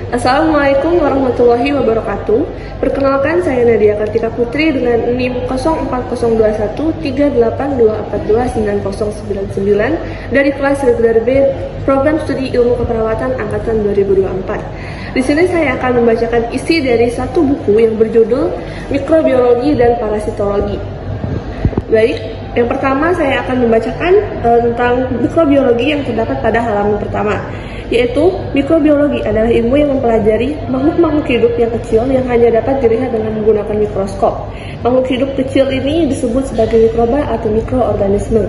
Assalamualaikum warahmatullahi wabarakatuh. Perkenalkan, saya Nadia Kartika Putri dengan NIM 040213242999 dari kelas reguler B Program Studi Ilmu Keperawatan Angkatan 2024. Di sini saya akan membacakan isi dari satu buku yang berjudul Mikrobiologi dan Parasitologi. Baik, yang pertama saya akan membacakan tentang mikrobiologi yang terdapat pada halaman pertama, yaitu mikrobiologi adalah ilmu yang mempelajari makhluk-makhluk hidup yang kecil yang hanya dapat dilihat dengan menggunakan mikroskop. Makhluk hidup kecil ini disebut sebagai mikroba atau mikroorganisme.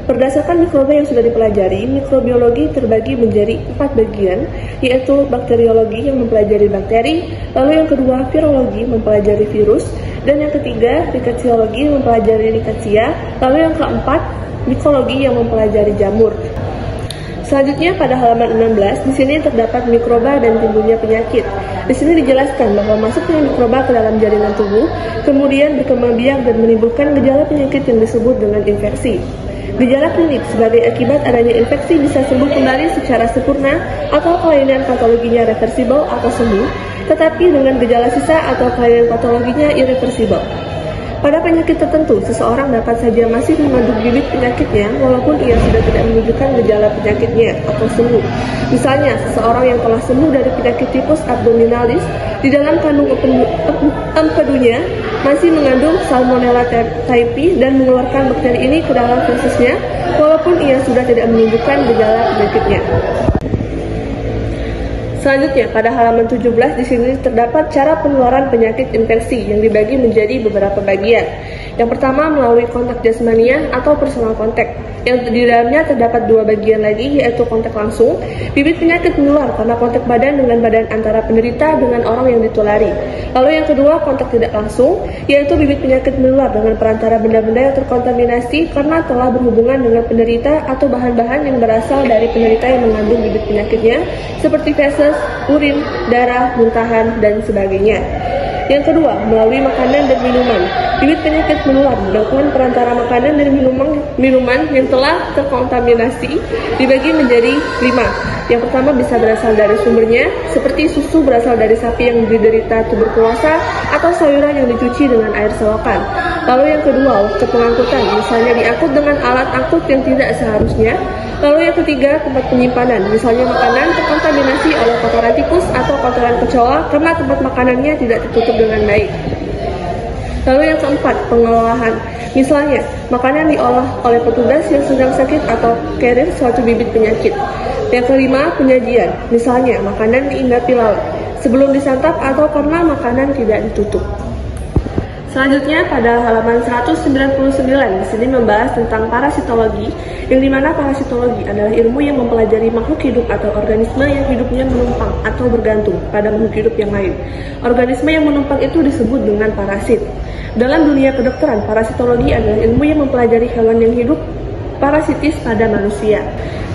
Berdasarkan mikroba yang sudah dipelajari, mikrobiologi terbagi menjadi 4 bagian, yaitu bakteriologi yang mempelajari bakteri, lalu yang kedua virologi mempelajari virus, dan yang ketiga riketiologi mempelajari rickettsia, lalu yang keempat mikologi yang mempelajari jamur. Selanjutnya pada halaman 16, di sini terdapat mikroba dan timbulnya penyakit. Di sini dijelaskan bahwa masuknya mikroba ke dalam jaringan tubuh, kemudian berkembang biak dan menimbulkan gejala penyakit yang disebut dengan infeksi. Gejala klinik sebagai akibat adanya infeksi bisa sembuh kembali secara sempurna atau kelainan patologinya reversibel atau sembuh, tetapi dengan gejala sisa atau kelainan patologinya irreversibel. Pada penyakit tertentu, seseorang dapat saja masih mengandung bibit penyakitnya walaupun ia sudah tidak menunjukkan gejala penyakitnya atau sembuh. Misalnya, seseorang yang telah sembuh dari penyakit tipus abdominalis di dalam kandung empedunya masih mengandung Salmonella typhi dan mengeluarkan bakteri ini ke dalam fesesnya walaupun ia sudah tidak menunjukkan gejala penyakitnya. Selanjutnya, pada halaman 17 di sini terdapat cara penularan penyakit infeksi yang dibagi menjadi beberapa bagian. Yang pertama melalui kontak jasmania atau personal contact. Yang di dalamnya terdapat 2 bagian lagi, yaitu kontak langsung. Bibit penyakit menular karena kontak badan dengan badan antara penderita dengan orang yang ditulari. Lalu yang kedua kontak tidak langsung, yaitu bibit penyakit menular dengan perantara benda-benda yang terkontaminasi karena telah berhubungan dengan penderita atau bahan-bahan yang berasal dari penderita yang mengandung bibit penyakitnya, seperti feses, urin, darah, muntahan, dan sebagainya. Yang kedua, melalui makanan dan minuman. Bibit penyakit menular dengan perantara makanan dan minuman yang telah terkontaminasi dibagi menjadi 5. Yang pertama bisa berasal dari sumbernya, seperti susu berasal dari sapi yang diderita tuberkulosa atau sayuran yang dicuci dengan air selokan. Lalu yang kedua, waktu pengangkutan, misalnya diangkut dengan alat angkut yang tidak seharusnya. Lalu yang ketiga, tempat penyimpanan, misalnya makanan terkontaminasi oleh kotoran tikus atau kotoran kecoa karena tempat makanannya tidak tertutup dengan baik. Lalu yang keempat, pengelolaan, misalnya makanan diolah oleh petugas yang sedang sakit atau carrier suatu bibit penyakit. Yang kelima, penyajian, misalnya makanan diinggapi lalat sebelum disantap atau karena makanan tidak ditutup. Selanjutnya pada halaman 199 di sini membahas tentang parasitologi, yang dimana parasitologi adalah ilmu yang mempelajari makhluk hidup atau organisme yang hidupnya menumpang atau bergantung pada makhluk hidup yang lain. Organisme yang menumpang itu disebut dengan parasit. Dalam dunia kedokteran, parasitologi adalah ilmu yang mempelajari hewan yang hidup parasitis pada manusia.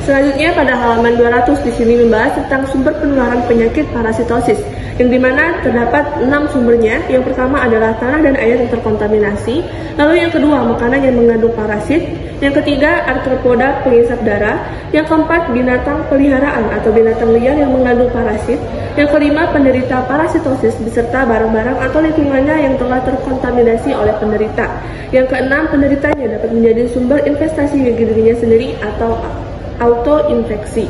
Selanjutnya pada halaman 200 di sini membahas tentang sumber penularan penyakit parasitosis, yang dimana terdapat 6 sumbernya. Yang pertama adalah tanah dan air yang terkontaminasi, lalu yang kedua makanan yang mengandung parasit, yang ketiga arthropoda pengisap darah, yang keempat binatang peliharaan atau binatang liar yang mengandung parasit, yang kelima penderita parasitosis beserta barang-barang atau lingkungannya yang telah terkontaminasi oleh penderita, yang keenam penderitanya dapat menjadi sumber investasi bagi dirinya sendiri atau autoinfeksi.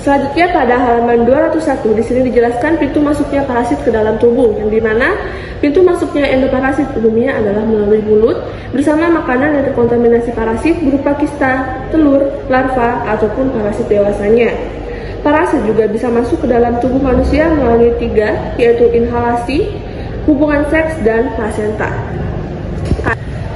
Selanjutnya pada halaman 201 di sini dijelaskan pintu masuknya parasit ke dalam tubuh, yang dimana pintu masuknya endoparasit umumnya adalah melalui mulut bersama makanan yang terkontaminasi parasit berupa kista, telur, larva, ataupun parasit dewasanya. Parasit juga bisa masuk ke dalam tubuh manusia melalui 3, yaitu inhalasi, hubungan seks, dan plasenta.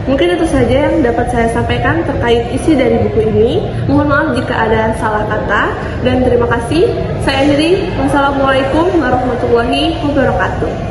Mungkin itu saja yang dapat saya sampaikan terkait isi dari buku ini. Mohon maaf jika ada salah kata, dan terima kasih. Saya akhiri. Wassalamualaikum warahmatullahi wabarakatuh.